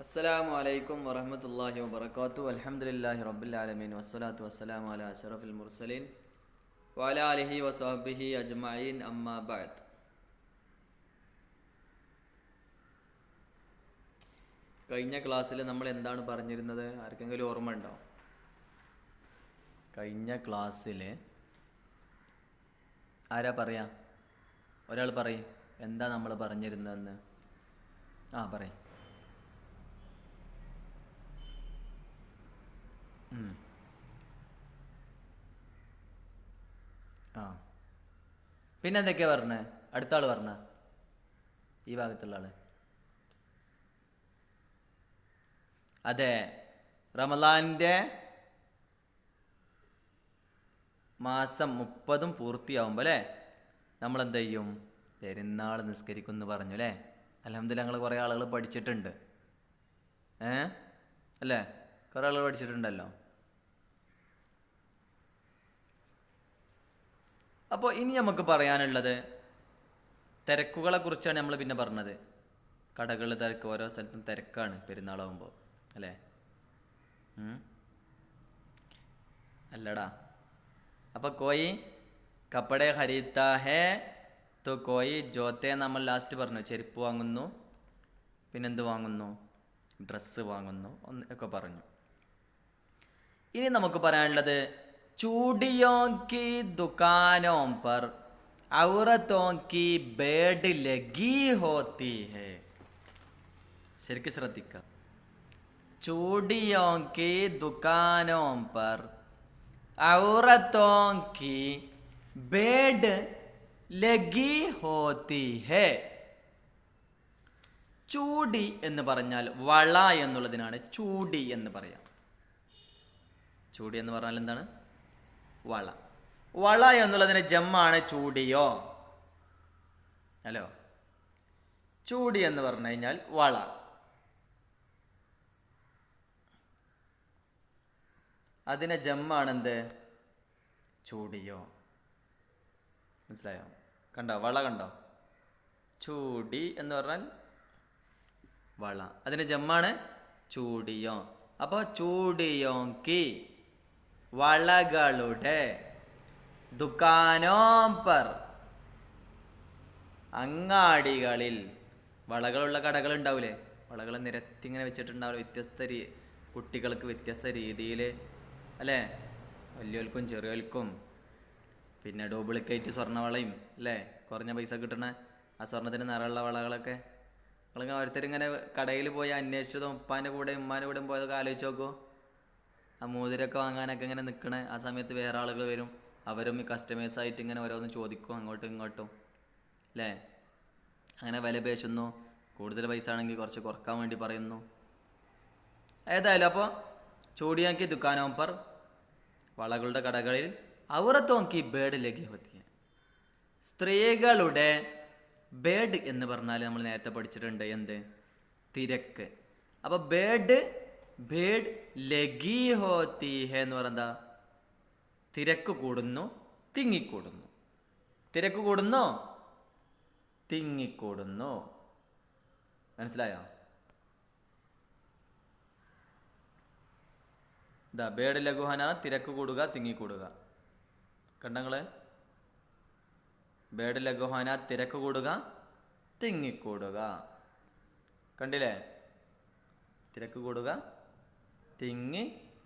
അസ്സലാമു അലൈക്കും വറഹ്മത്തുള്ളാഹി വബറകാതുഹു അൽഹംദുലില്ലാഹി റബ്ബിൽ ആലമീൻ വസ്സലാത്തു വസ്സലാമു അലാ അഷ്റഫിൽ മുർസലീൻ വഅലാ ആലിഹി വസഹ്ബിഹി അജ്മഈൻ അമ്മാ ബഅദ്. കഴിഞ്ഞ ക്ലാസ്സിൽ നമ്മൾ എന്താണ് പറഞ്ഞിരുന്നത്? ആർക്കെങ്കിലും ഓർമ്മ ഉണ്ടോ? കഴിഞ്ഞ ക്ലാസ്സിൽ ആരാ പറയാ? ഒരാൾ പറയും. എന്താ നമ്മൾ പറഞ്ഞിരുന്നതെന്ന്? പറയും. പിന്നെ എന്തൊക്കെയാ പറഞ്ഞേ? അടുത്ത ആള് പറഞ്ഞ, ഈ ഭാഗത്തുള്ള ആള്. അതെ, റമളാന്റെ മാസം 30 പൂർത്തിയാവുമ്പോൾ അല്ലേ നമ്മൾ എന്ത് ചെയ്യും? പെരുന്നാൾ നിസ്കരിക്കും എന്ന് പറഞ്ഞു അല്ലേ? അൽഹംദുലില്ലാഹ് ഞങ്ങൾ കുറേ ആളുകൾ പഠിച്ചിട്ടുണ്ട്. അല്ലേ? കുറേ ആളുകൾ പഠിച്ചിട്ടുണ്ടല്ലോ. അപ്പോൾ ഇനി നമുക്ക് പറയാനുള്ളത് തിരക്കുകളെ കുറിച്ചാണ്. നമ്മൾ പിന്നെ പറഞ്ഞത് കടകളിൽ തിരക്ക്, ഓരോ സ്ഥലത്തും തിരക്കാണ് പെരുന്നാളാവുമ്പോൾ അല്ലേ? അല്ലടാ. അപ്പോൾ കോയി കപ്പടെ ഖരീദാ ഹേ തോ കോയി ജോത്തെ നമ്മൾ ലാസ്റ്റ് പറഞ്ഞു. ചെരുപ്പ് വാങ്ങുന്നു, പിന്നെന്ത് വാങ്ങുന്നു? ഡ്രസ്സ് വാങ്ങുന്നു ഒക്കെ പറഞ്ഞു. ഇനി നമുക്ക് പറയാനുള്ളത് चूड़ियों की दुकानों पर औरतों की भीड़ लगी होती है. ശരിക്കും ശ്രദ്ധിക്കുക. चूड़ियों की दुकानों पर औरतों की भीड़ लगी होती है. ചൂടി എന്ന് പറഞ്ഞാൽ വള എന്നുള്ളതിനാണ് ചൂടി എന്ന് പറയാം. ചൂടി എന്ന് പറഞ്ഞാൽ എന്താണ്? വള. വള എന്നുള്ളതിന് ജമ്മാണ് ചൂടിയോ. ഹലോ, ചൂടി എന്ന് പറഞ്ഞു കഴിഞ്ഞാൽ വള. അതിനെ ജമ്മാണെന്ത്? ചൂടിയോ. മനസ്സിലായോ? കണ്ടോ? വള കണ്ടോ? ചൂടി എന്ന് പറഞ്ഞാൽ വള, അതിന് ജമ്മാണ് ചൂടിയോ. അപ്പോൾ ചൂടിയോങ്കി വളകളുടെ, ദുക്കാനോം പർ അങ്ങാടികളിൽ. വളകളുള്ള കടകൾ ഉണ്ടാവില്ലേ? വളകൾ നിരത്തിങ്ങനെ വെച്ചിട്ടുണ്ടാവില്ല. വ്യത്യസ്ത കുട്ടികൾക്ക് വ്യത്യസ്ത രീതിയിൽ അല്ലേ? വലിയവൽക്കും ചെറിയവൽക്കും. പിന്നെ ഡ്യൂപ്ലിക്കേറ്റ് സ്വർണ്ണവളയും അല്ലേ? കുറഞ്ഞ പൈസ കിട്ടണ ആ സ്വർണ്ണത്തിന് നിറമുള്ള വളകളൊക്കെ നിങ്ങളിങ്ങനെ ഓരോരുത്തരിങ്ങനെ കടയിൽ പോയി അന്വേഷിച്ചതും ഉപ്പാൻ്റെ കൂടെ ഉമ്മാൻ്റെ കൂടെ പോയതൊക്കെ ആലോചിച്ച് നോക്കൂ. ആ മോതിരമൊക്കെ വാങ്ങാനൊക്കെ ഇങ്ങനെ നിൽക്കണേ ആ സമയത്ത് വേറെ ആളുകൾ വരും. അവരും ഈ കസ്റ്റമേഴ്സായിട്ട് ഇങ്ങനെ ഓരോന്ന് ചോദിക്കും അങ്ങോട്ടും ഇങ്ങോട്ടും അല്ലേ? അങ്ങനെ വില പേശുന്നു. കൂടുതൽ പൈസ ആണെങ്കിൽ കുറച്ച് കുറക്കാൻ വേണ്ടി പറയുന്നു. ഏതായാലും അപ്പോൾ ചൂടിയാക്കി ദുക്കാനോം പർ വളകളുടെ കടകളിൽ ഔറത്തോങ്കി ബേഡ് ലഗി ഹോത്തി ഹൈ. സ്ത്രീകളുടെ ബേഡ് എന്ന് പറഞ്ഞാൽ നമ്മൾ നേരത്തെ പഠിച്ചിട്ടുണ്ട് എന്ത്? തിരക്ക്. അപ്പോൾ ബേഡ് ലഗി ഹോത്തി ഹെ എന്ന് പറഞ്ഞാ തിരക്ക് കൂടുന്നു, തിങ്ങിക്കൂടുന്നു. തിരക്ക് കൂടുന്നു, തിങ്ങിക്കൂടുന്നു. മനസ്സിലായോ? ഇതാ ബേഡ് ലഘുഹന, തിരക്ക് കൂടുക, തിങ്ങിക്കൂടുക. കണ്ടങ്ങള്? ബേഡ് ലഘുഹന, തിരക്ക് കൂടുക, തിങ്ങിക്കൂടുക. കണ്ടില്ലേ? തിരക്ക് കൂടുക, തിങ്ങി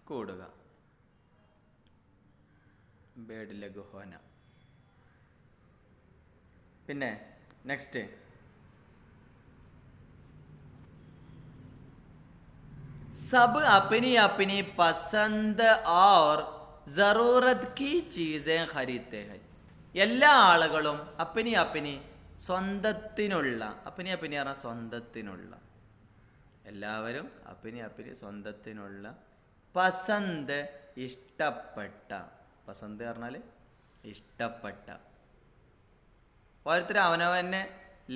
കൂടുക. ബേഡ് ലഘുഹോന. പിന്നെ നെക്സ്റ്റ്, सब अपनी अपनी पसंद और जरूरत की चीजें खरीदते हैं. എല്ലാ ആളുകളും അപ്പനി അപ്പനി സ്വന്തത്തിനുള്ള, അപ്പനി അപ്പനി പറഞ്ഞാൽ സ്വന്തത്തിനുള്ള, എല്ലാവരും അപ്പനി അപ്പനി സ്വന്തത്തിനുള്ള, പസന്ത് ഇഷ്ടപ്പെട്ട, പസന്ത് പറഞ്ഞാൽ ഇഷ്ടപ്പെട്ട, ഓരോരുത്തർ അവനവനെ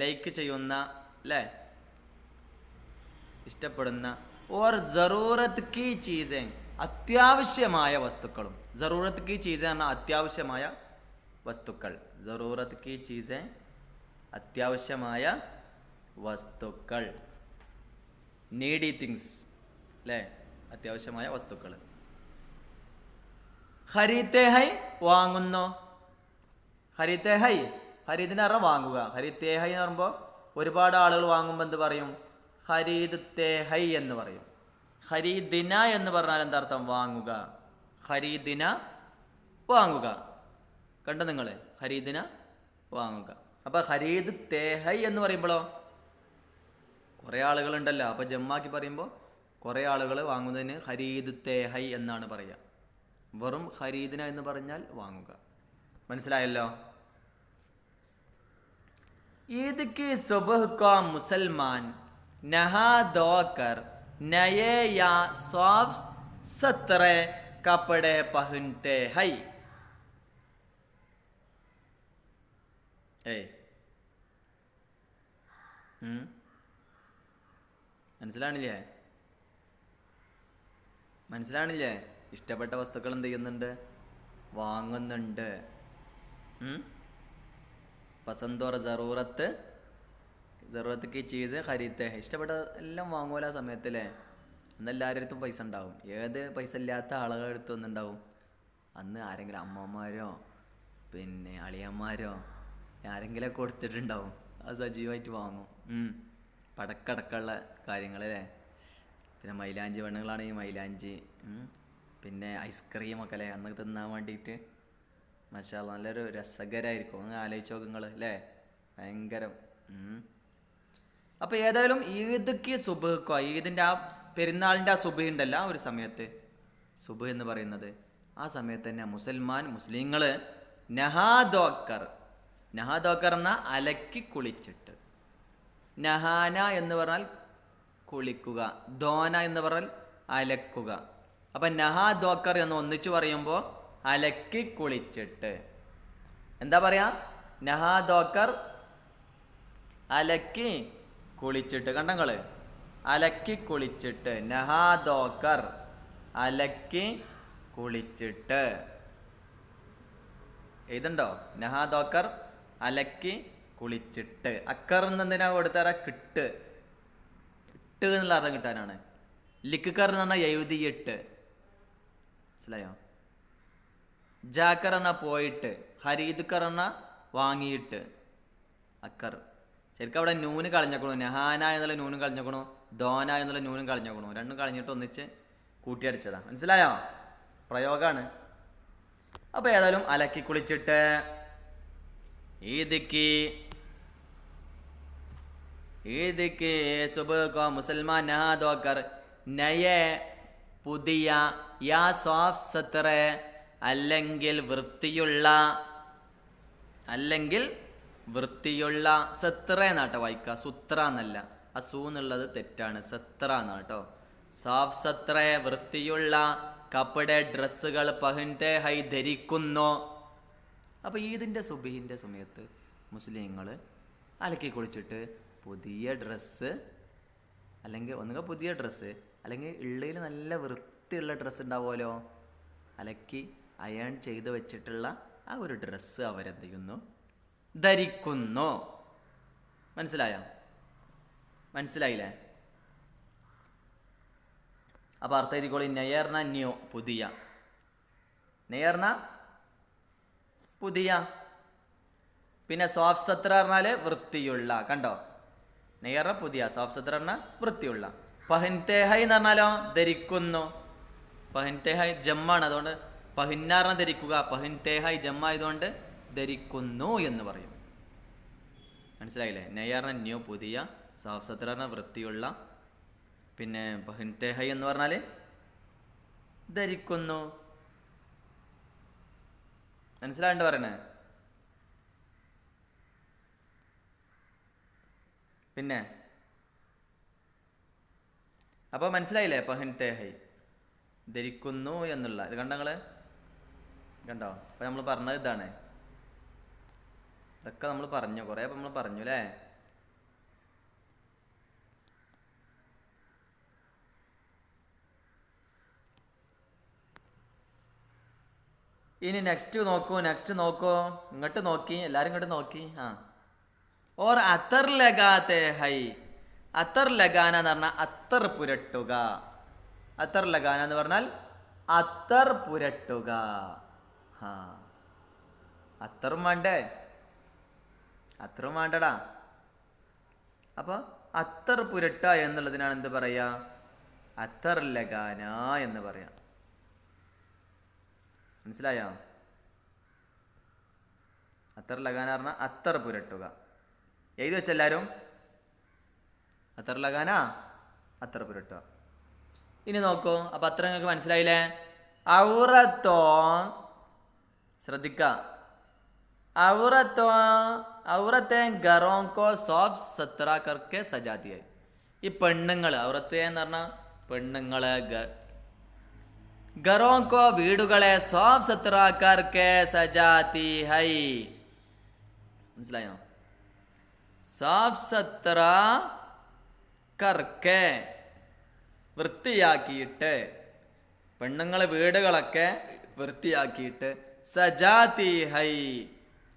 ലൈക്ക് ചെയ്യുന്ന അല്ലേ, ഇഷ്ടപ്പെടുന്ന, ഓർ ജറൂറത്ത് കി ചീസേ, അത്യാവശ്യമായ വസ്തുക്കളും. ജറൂറത്ത് കി ചീസേ പറഞ്ഞാൽ അത്യാവശ്യമായ വസ്തുക്കൾ. ജറൂറത്ത് കി ചീസേ, അത്യാവശ്യമായ വസ്തുക്കൾ. നീഡി തിങ്സ് അല്ലേ, അത്യാവശ്യമായ വസ്തുക്കൾ. ഖരീത്തെ ഹൈ വാങ്ങുന്നു. ഖരീത്തെ ഹൈ, ഖരീദിന് പറഞ്ഞാൽ വാങ്ങുക. ഖരീത്തെ ഹൈ എന്ന് പറയുമ്പോൾ ഒരുപാട് ആളുകൾ വാങ്ങുമ്പോൾ എന്ത് പറയും? ഖരീദ് തേ ഹൈ എന്ന് പറയും. ഖരീദിന എന്ന് പറഞ്ഞാൽ എന്താ അർത്ഥം? വാങ്ങുക. ഖരീദിന വാങ്ങുക. കണ്ടോ നിങ്ങൾ? ഖരീദിന വാങ്ങുക. അപ്പം ഖരീദ് തേ ഹൈ എന്ന് പറയുമ്പോഴോ കുറേ ആളുകളുണ്ടല്ലോ, അപ്പം ജമ്മാക്കി പറയുമ്പോൾ കുറേ ആളുകൾ വാങ്ങുന്നതിന് ഖരീദ് തേ ഹൈ എന്നാണ് പറയുക. വെറും ഖരീദിന എന്ന് പറഞ്ഞാൽ വാങ്ങുക. മനസ്സിലായല്ലോ? ഈദ് കി സുബഹ് കാ മുസൽമാൻ നഹാ ധോക്കർ നയെ യാ സാഫ് സത്രേ കപ്പടെ പഹൻത്തെ ഹൈ. മനസ്സിലാണില്ലേ? മനസ്സിലാണില്ലേ? ഇഷ്ടപ്പെട്ട വസ്തുക്കൾ എന്ത് ചെയ്യുന്നുണ്ട്? വാങ്ങുന്നുണ്ട്. പസന്തോർ ജറൂറത്ത് കി ചീസ് ഖരീദത്തെ ഹൈ. ഇഷ്ടപ്പെട്ട എല്ലാം വാങ്ങുമല്ലോ ആ സമയത്തല്ലേ. അന്ന് എല്ലാവരുടെ അടുത്തും പൈസ ഉണ്ടാവും. ഏത് പൈസ ഇല്ലാത്ത ആളുകളുടെ അടുത്തും ഒന്നുണ്ടാവും? അന്ന് ആരെങ്കിലും അമ്മമാരോ പിന്നെ അളിയന്മാരോ ആരെങ്കിലും കൊടുത്തിട്ടുണ്ടാവും. അത് സജീവമായിട്ട് വാങ്ങും. പടക്കടക്കമുള്ള കാര്യങ്ങളല്ലേ. പിന്നെ മൈലാഞ്ചി പെണ്ണുങ്ങളാണെങ്കിൽ മൈലാഞ്ചി, പിന്നെ ഐസ്ക്രീമൊക്കെ അല്ലേ അന്ന് തിന്നാൻ വേണ്ടിയിട്ട്. മാഷാ അല്ലാഹ് നല്ലൊരു രസകരമായിരിക്കും. ഒന്ന് ആലോചിച്ച് നോക്ക് നിങ്ങൾ അല്ലേ, ഭയങ്കരം. അപ്പോൾ ഏതായാലും ഈദ്ക്ക് സുബ്ഹ്ക്കോ, ഈദിൻ്റെ ആ പെരുന്നാളിൻ്റെ ആ സുബ്ഹ് ഉണ്ടല്ലോ ആ ഒരു സമയത്ത്, സുബ്ഹ് എന്ന് പറയുന്നത് ആ സമയത്ത് തന്നെ മുസ്ലിങ്ങൾ നഹാദോക്കർ എന്നാൽ അലക്കി കുളിച്ചിട്ട്. നഹാന എന്ന് പറഞ്ഞാൽ കുളിക്കുക, ധോന എന്ന് പറഞ്ഞാൽ അലക്കുക. അപ്പം നഹാദോക്കർ എന്ന് ഒന്നിച്ചു പറയുമ്പോൾ അലക്കി കുളിച്ചിട്ട്. എന്താ പറയാ? നഹാദോക്കർ അലക്കി കുളിച്ചിട്ട്. കണ്ടങ്ങള്? അലക്കി കുളിച്ചിട്ട്. നഹാദോക്കർ അലക്കി കുളിച്ചിട്ട്. എഴുതുണ്ടോ? നഹാദോക്കർ അലക്കി കുളിച്ചിട്ട്. അക്കർ എന്തിനാ കൊടുത്താറ? കിട്ട് എന്നുള്ള അർത്ഥം കിട്ടാനാണ്. ലിക്കർ എന്ന് പറഞ്ഞാൽ എഴുതിയിട്ട്. മനസ്സിലായോ? ജാക്കർ എന്ന പോയിട്ട്, ഹരീദ്ക്കർ എന്ന വാങ്ങിയിട്ട്. അക്കർ ശരിക്കും അവിടെ നൂന് കളഞ്ഞേക്കണു. നഹാന എന്നുള്ള നൂനും കളഞ്ഞേക്കണു, ധോന എന്നുള്ള നൂനും കളഞ്ഞേക്കണു. രണ്ടും കളഞ്ഞിട്ട് ഒന്നിച്ച് കൂട്ടിയടിച്ചതാ. മനസ്സിലായോ? പ്രയോഗമാണ്. അപ്പോൾ ഏതായാലും അലക്കി കുളിച്ചിട്ട് ഈദ്ക്ക് സുബ്ഹ് മുസൽമാൻ നഹാ ധോക്കർ നയെ പുതിയ യാ സാഫ് സത്രേ അല്ലെങ്കിൽ വൃത്തിയുള്ള സത്ര എന്നാട്ടോ വായിക്കുക, സുത്ര എന്നല്ല. ആ സൂ എന്നുള്ളത് തെറ്റാണ്, സത്ര എന്നാട്ടോ. സാഫ് സത്രേ വൃത്തിയുള്ള കപ്പടെ ഡ്രസ്സുകൾ പഹൻതെ ഹൈ ധരിക്കുന്നു. അപ്പോൾ ഈദിൻ്റെ സുബ്ഹിൻ്റെ സമയത്ത് മുസ്ലിങ്ങൾ അലക്കി കുളിച്ചിട്ട് പുതിയ ഡ്രസ്സ്, അല്ലെങ്കിൽ ഒന്നുകിൽ പുതിയ ഡ്രസ്സ് അല്ലെങ്കിൽ ഉള്ളിൽ നല്ല വൃത്തിയുള്ള ഡ്രസ്സ് ഉണ്ടാവുമല്ലോ, അലക്കി അയൺ ചെയ്ത് വെച്ചിട്ടുള്ള ആ ഒരു ഡ്രസ്സ് അവരെന്ത് ചെയ്യുന്നു? ധരിക്കുന്നു. മനസ്സിലായോ? മനസ്സിലായില്ലേ? അപ്പോൾ അർത്ഥം എഴുതിക്കോളി. നെയർന ന്യൂ, പുതിയ. നെയർന പുതിയ. പിന്നെ സോഫ് സത്ര പറഞ്ഞാൽ വൃത്തിയുള്ള. കണ്ടോ? നെയർന പുതിയ, സോഫ് സത്ര പറഞ്ഞാൽ വൃത്തിയുള്ള. പഹൻതേഹൈ എന്ന് പറഞ്ഞാലോ ധരിക്കുന്നു. പഹൻതേഹൈ ജമ്മാണ്, അതുകൊണ്ട് പഹിന്നാറിനെ ധരിക്കുക. പഹൻതേഹൈ ജമ്മായതുകൊണ്ട് ധരിക്കുന്നു എന്ന് പറയും. മനസ്സിലായില്ലേ? നെയ്യാറിന ന്യൂ, പുതിയ. സാഫ് സത്ര വൃത്തിയുള്ള. പിന്നെ പഹൻതേഹൈ എന്ന് പറഞ്ഞാൽ ധരിക്കുന്നു. മനസ്സിലാണ്ട് പറയണേ? പിന്നെ അപ്പോൾ മനസ്സിലായില്ലേ? പഹൻതേഹൈ ധരിക്കുന്നു എന്നുള്ള ഇത് കണ്ടങ്ങള് കണ്ടോ? അപ്പം നമ്മൾ പറഞ്ഞത് ഇതാണ്. ഇതൊക്കെ നമ്മൾ പറഞ്ഞു, കുറേ നമ്മൾ പറഞ്ഞു അല്ലേ? ഇനി നെക്സ്റ്റ് നോക്കൂ. ഇങ്ങോട്ട് നോക്കി, എല്ലാവരും ഇങ്ങോട്ട് നോക്കി. ഓർ അത്തർ ലഗാത്തെ ഹൈ, അത്തർ ലഗാന എന്ന് പറഞ്ഞാൽ അത്തർ പുരട്ടുക. അത്തർ ലഗാന എന്ന് പറഞ്ഞാൽ അത്തർ പുരട്ടുക. ആ അത്തറും വേണ്ടേ? അത്തറും വേണ്ടടാ. അപ്പൊ അത്തർ പുരട്ട എന്നുള്ളതിനാണ് എന്ത് പറയാ? അത്തർ ലഗാന എന്ന് പറയാം. മനസ്സിലായോ? അത്തർ ലഗാന പറഞ്ഞാൽ അത്തർ പുരട്ടുക. എഴുതി വെച്ചെല്ലാരും, അത്തർ ലഗാന അത്തർ പുരട്ടുക. ഇനി നോക്കൂ. അപ്പൊ അത്ര നിങ്ങൾക്ക് മനസ്സിലായില്ലേ? ഔറത്തോ, ശ്രദ്ധിക്ക, ഔറത്തെ ഗറോങ്കോ സോഫ് സത്ര കർക്കെ സജാതി ഹൈ. ഈ പെണ്ണുങ്ങള്, ഔറത്തെ എന്ന് പറഞ്ഞാൽ പെണ്ണുങ്ങള്, ഗറോങ്കോ വീടുകളെ സോഫ് സത്ര കർക്കെ സജാതി ഹൈ. മനസ്സിലായോ? സാഫ് സത്ര കർക്കെ വൃത്തിയാക്കിയിട്ട്, പെണ്ണുങ്ങളെ വീടുകളൊക്കെ വൃത്തിയാക്കിയിട്ട്, സജാതി ഹൈ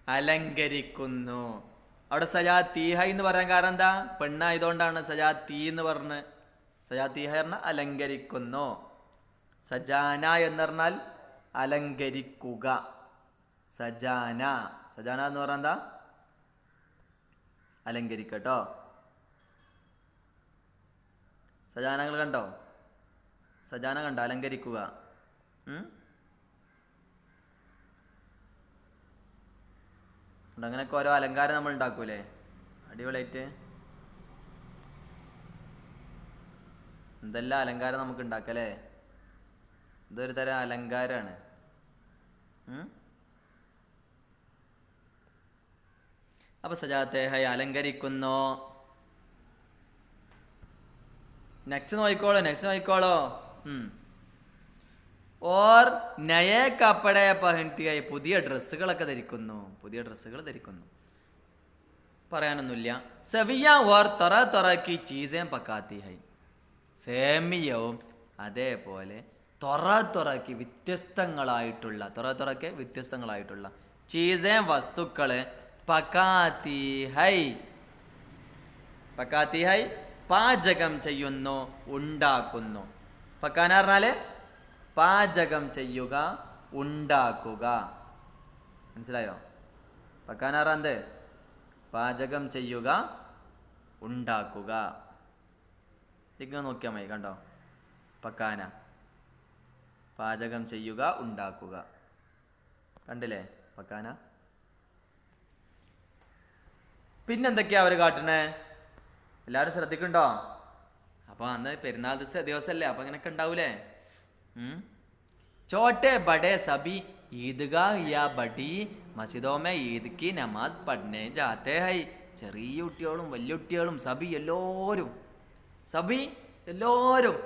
അലങ്കരിക്കുന്നു. അവിടെ സജാതി ഹൈ എന്ന് പറയാൻ കാരണം എന്താ? പെണ്ണായതുകൊണ്ടാണ് സജാതി എന്ന് പറഞ്ഞ്. സജാതി ഹൈ പറഞ്ഞാൽ അലങ്കരിക്കുന്നു. സജാന എന്ന് പറഞ്ഞാൽ അലങ്കരിക്കുക. സജാന, സജാന എന്ന് പറഞ്ഞാൽ എന്താ? അലങ്കരിക്കട്ടോ. സജാനകൾ കണ്ടോ? സജാന കണ്ടോ? അലങ്കരിക്കുക. അങ്ങനെയൊക്കെ ഓരോ അലങ്കാരം നമ്മൾ ഉണ്ടാക്കൂലേ, അടിപൊളിയായിട്ട്. എന്തെല്ലാം അലങ്കാരം നമുക്ക് ഉണ്ടാക്കല്ലേ. ഇതൊരു തരം അലങ്കാരാണ്. അപ്പൊ സജാത്തെ ഹൈ അലങ്കരിക്കുന്നു. നെക്സ്റ്റ് നോക്കിക്കോളോ. ഓർ നയേ കപ്പടെ പഹൻതിയായി, പുതിയ ഡ്രസ്സുകളൊക്കെ ധരിക്കുന്നു. പുതിയ ഡ്രസ്സുകൾ ധരിക്കുന്നു. പറയാനൊന്നുമില്ല. Saviya or തൊറ തൊറക്കി ചീസേം പക്കാത്തി high. സേമിയവും അതേപോലെ തൊറക്കി വ്യത്യസ്തങ്ങളായിട്ടുള്ള ചീസേ വസ്തുക്കള് പക്കാത്തി ഹൈ പാചകം ചെയ്യുന്നു, ഉണ്ടാക്കുന്നു. പക്കാന പറഞ്ഞാല് പാചകം ചെയ്യുക, ഉണ്ടാക്കുക. മനസ്സിലായോ? പക്കാന പറഞ്ഞത് പാചകം ചെയ്യുക, ഉണ്ടാക്കുക. ഇങ്ങനെ നോക്കിയാൽ മതി. കണ്ടോ? പക്കാന പാചകം ചെയ്യുക, ഉണ്ടാക്കുക. കണ്ടില്ലേ പക്കാന? പിന്നെന്തൊക്കെയാ അവര് കാട്ടണേ? എല്ലാവരും ശ്രദ്ധിക്കണ്ടോ? അപ്പൊ അന്ന് പെരുന്നാൾ ദിവസമല്ലേ, അപ്പൊ അങ്ങനെയൊക്കെ ഉണ്ടാവൂലേ. ചോട്ടെ ബഡേ സബി ഈദ്ഗാഹ് യാ ബഡി മസ്ജിദോ മേ ഈദ് കി നമാസ് പഠനെ ജാത്തെ ഹൈ. ചെറിയ കുട്ടികളും വലിയ കുട്ടികളും സബി എല്ലാവരും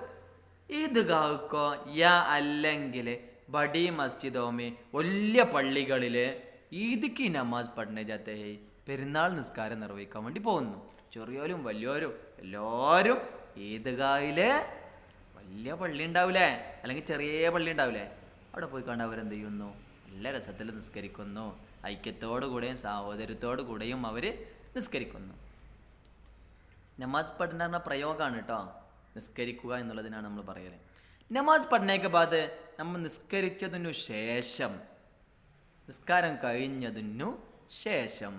ഈദ്ഗാഹ്ക്കോ യാ അല്ലെങ്കിൽ ബഡി മസ്ജിദോമേ വലിയ പള്ളികളില് ഈദ് കി നമാസ് പഠനെ ജാത്തെ ഹൈ പെരുന്നാൾ നിസ്കാരം നിർവഹിക്കാൻ വേണ്ടി പോകുന്നു. ചെറിയോരും വലിയോരും എല്ലാവരും ഈദ്ഗാഹിലെ വലിയ പള്ളി ഉണ്ടാവില്ലേ, അല്ലെങ്കിൽ ചെറിയ പള്ളി ഉണ്ടാവില്ലേ, അവിടെ പോയി കണ്ട് അവരെന്ത് ചെയ്യുന്നു? നല്ല രസത്തിൽ നിസ്കരിക്കുന്നു. ഐക്യത്തോടു കൂടെയും സഹോദര്യത്തോടു കൂടെയും അവർ നിസ്കരിക്കുന്നു. നമാസ് പഠന പറഞ്ഞ പ്രയോഗമാണ് കേട്ടോ. നിസ്കരിക്കുക എന്നുള്ളതിനാണ് നമ്മൾ പറയല്. നമാസ് പഠനയ്ക്ക് ബാദ് നമ്മൾ നിസ്കരിച്ചതിനു ശേഷം, നിസ്കാരം കഴിഞ്ഞതിനു ശേഷം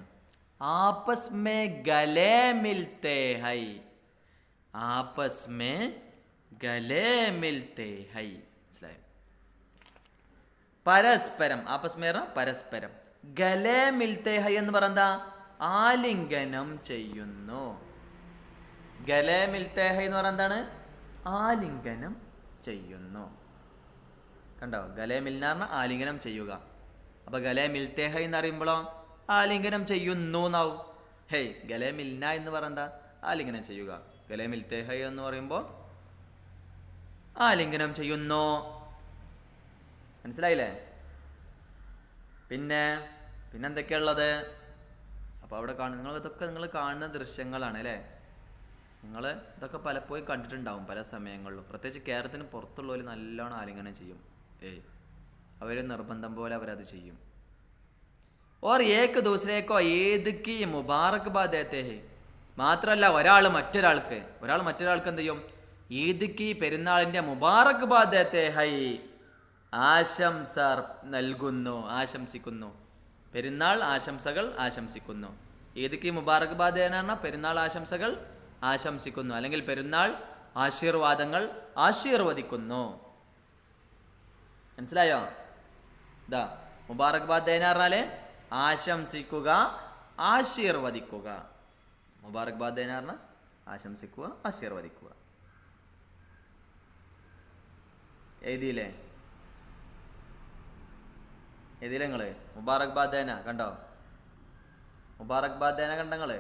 ആപ്പസ് may Gale മിൽത്തേ high, ആപ്പസ് may Gale മിൽത്തേ high. മനസ്സിലായോ? പരസ്പരം, ആപ്പസ് മേ പരസ്പരം, ഗലേ മിൽത്തേ ഹൈ എന്ന് പറഞ്ഞാ ആലിംഗനം ചെയ്യുന്നു. ഗലേ മിൽത്തേ ഹൈ എന്ന് പറഞ്ഞാൽ എന്താണ്? ആലിംഗനം ചെയ്യുന്നു. കണ്ടോ? ഗലേ മിൽന പറഞ്ഞാൽ ആലിംഗനം ചെയ്യുക. അപ്പൊ ഗലേ മിൽത്തേ ഹൈ എന്ന് പറയുമ്പോഴോ ആലിംഗനം ചെയ്യുന്നു എന്നാവും. ഹേയ്, ഗലേ മിൽന എന്ന് പറഞ്ഞാ ആലിംഗനം ചെയ്യുക. ഗലേ മിൽത്തേ ഹൈ എന്ന് പറയുമ്പോൾ ആലിംഗനം ചെയ്യുന്നു. മനസ്സിലായില്ലേ? പിന്നെന്തൊക്കെയുള്ളത്? അപ്പോൾ അവിടെ ഇതൊക്കെ നിങ്ങൾ കാണുന്ന ദൃശ്യങ്ങളാണ് അല്ലേ? നിങ്ങൾ ഇതൊക്കെ പലപ്പോഴും കണ്ടിട്ടുണ്ടാവും പല സമയങ്ങളിലും. പ്രത്യേകിച്ച് കേരളത്തിന് പുറത്തുള്ളവർ നല്ലോണം ആലിംഗനം ചെയ്യും. അവർ നിർബന്ധം പോലെ അവരത് ചെയ്യും. ഓർ ഏക്ക് ദൂസരേക്കോ ഏത് കി മുബാറക് ബാദ് ദേത്തെ ഹൈ, മാത്രമല്ല ഒരാൾ മറ്റൊരാൾക്ക് എന്ത് ചെയ്യും? ഈദ്ക്ക് പെരുന്നാളിന്റെ മുബാറക് ബാദത്തെ ഹൈ ആശംസ നൽകുന്നു, ആശംസിക്കുന്നു. പെരുന്നാൾ ആശംസകൾ ആശംസിക്കുന്നു. ഈദ്ക്ക് മുബാറക് ബാദ് എന്ന് പറഞ്ഞാൽ പെരുന്നാൾ ആശംസകൾ ആശംസിക്കുന്നു, അല്ലെങ്കിൽ പെരുന്നാൾ ആശീർവാദങ്ങൾ ആശീർവദിക്കുന്നു. മനസ്സിലായോ? ഇതാ മുബാറക് ബാദ് എന്ന് പറഞ്ഞാല് ആശംസിക്കുക, ആശീർവദിക്കുക. മുബാറക് ബാദ് എന്ന് പറഞ്ഞാൽ ആശംസിക്കുക, ആശീർവദിക്കുക. എഴുതിയില്ലേ നിങ്ങള്? മുബാറക് ബാദേന കണ്ടോ? മുബാറക് ബാദേന കണ്ടങ്ങള്?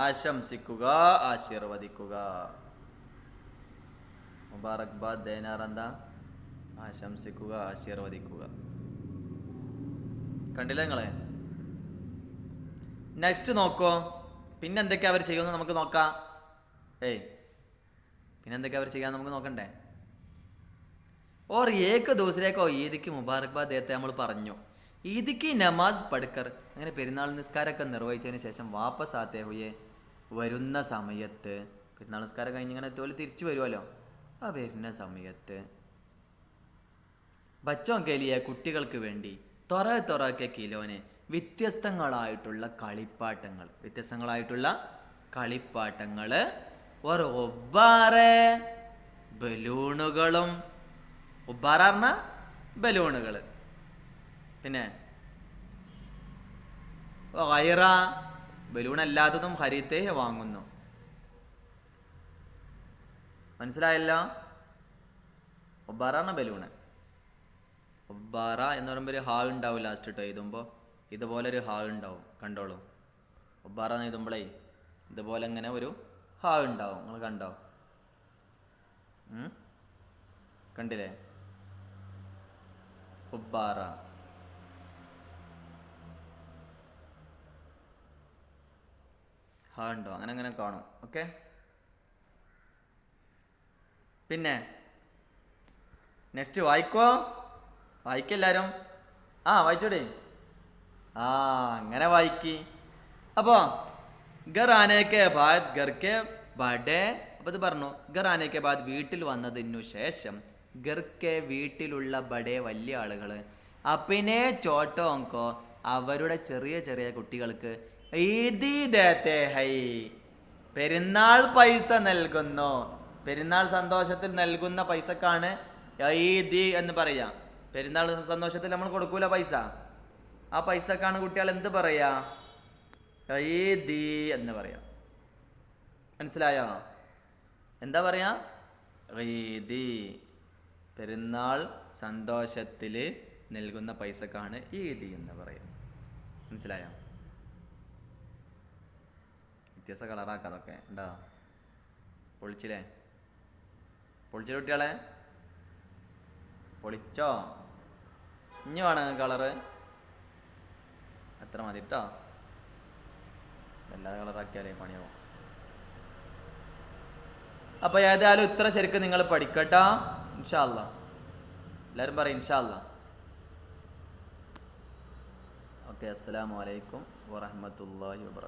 ആശംസിക്കുക, ആശീർവദിക്കുക. മുബാറക് ബാദേനാർ എന്താ? ആശംസിക്കുക, ആശീർവദിക്കുക. കണ്ടില്ല നിങ്ങളെ? നെക്സ്റ്റ് നോക്കോ, പിന്നെന്തൊക്കെയാ അവർ ചെയ്യുമെന്ന് നമുക്ക് നോക്കാം. പിന്നെന്തൊക്കെയാ അവർ ചെയ്യാൻ നമുക്ക് നോക്കണ്ടേ? और एक दूसरे को ഈദ്ക്ക് മുബാറക്ബാദ് ദേത്തെ നമ്മൾ പറഞ്ഞു. ഈദ്ക്ക് നമാസ് പഠിക്കർ, അങ്ങനെ പെരുന്നാൾ നിസ്കാരമൊക്കെ നിർവഹിച്ചതിന് ശേഷം വാപ്പസ് ആത്തേ ഹുയെ, വരുന്ന സമയത്ത്, പെരുന്നാൾ നിസ്കാരം കഴിഞ്ഞിങ്ങനെ തിരിച്ചു വരുമല്ലോ, ആ വരുന്ന സമയത്ത് ബച്ചോൻ കെലിയ, കുട്ടികൾക്ക് വേണ്ടി തൊറക്കെ കിലോന് വ്യത്യസ്തങ്ങളായിട്ടുള്ള കളിപ്പാട്ടങ്ങൾ ഒരു ഒബ്ബാറെ ബലൂണുകളും, ഉബ്ബാറ പറഞ്ഞ ബലൂണുകൾ, പിന്നെ ഗൈറ ബലൂൺ അല്ലാത്തതും ഹരിത്തെ വാങ്ങുന്നു. മനസ്സിലായല്ലോ? ഒബ്ബാറ പറഞ്ഞ ബലൂണ്. ഒബ്ബാറ എന്ന് പറയുമ്പോൾ ഒരു ഹാ ഉണ്ടാവും ലാസ്റ്റ് ഇട്ടോ എഴുതുമ്പോൾ, ഇതുപോലെ ഒരു ഹാ ഉണ്ടാവും, കണ്ടോളൂ. ഒബ്ബാറ എന്ന് എഴുതുമ്പോഴേ ഇതുപോലെ ഇങ്ങനെ ഒരു ഹാ ഉണ്ടാവും. നിങ്ങൾ കണ്ടോ? കണ്ടില്ലേ? ഉബ്ബാറ. ഹാ ഉണ്ടോ? അങ്ങനെ കാണും. ഓക്കെ. പിന്നെ നെക്സ്റ്റ് വായിക്കെല്ലാരും. വായിച്ചോടെ. അങ്ങനെ വായിക്കി. അപ്പോ ഗർ ആനേക്കെ ബാദ് ഗർക്കെ ബഡേ, അപ്പൊ ഇത് പറഞ്ഞു ഗർ ആനേക്കെ ബാദ് വീട്ടിൽ വന്നതിനു ശേഷം, ഗർക്കെ വീട്ടിലുള്ള ബഡേ വലിയ ആളുകള്, അപ്പിനെ ചോട്ടോങ്കോ അവരുടെ ചെറിയ ചെറിയ കുട്ടികൾക്ക് ഈദി ദേത്തെ ഹൈ പെരുന്നാൾ പൈസ നൽകുന്നു. പെരുന്നാൾ സന്തോഷത്തിൽ നൽകുന്ന പൈസക്കാണ് ഈദി എന്ന് പറയാ. പെരുന്നാൾ സന്തോഷത്തിൽ നമ്മൾ കൊടുക്കൂല പൈസ, ആ പൈസക്കാണ് കുട്ടികൾ എന്ത് പറയാ? ഈദി എന്ന് പറയാം. മനസ്സിലായോ? എന്താ പറയാ? ഈദി. പെരുന്നാൾ സന്തോഷത്തിൽ നൽകുന്ന പൈസക്കാണ് ഈദി എന്ന് പറയാം. മനസ്സിലായോ? വ്യത്യസ്ത കളറാക്കാം അതൊക്കെ. ഉണ്ടോ? പൊളിച്ചില്ലേ കുട്ടികളെ? പൊളിച്ചോ? ഇനി വേണം കളറ്? എത്ര മതി കേട്ടോ. എല്ലാ കളറാക്കിയാലേ പണിയാവും. അപ്പൊ ഏതായാലും ഇത്ര ശരിക്കും നിങ്ങൾ പഠിക്കട്ടോ. ഇൻഷാ അല്ലാ. എല്ലാവരും പറയും ഇൻഷാ അല്ലാ. ഓക്കെ. അസ്സലാമു അലൈക്കും വറഹ്മത്തുള്ളാഹി വബറകാതുഹു.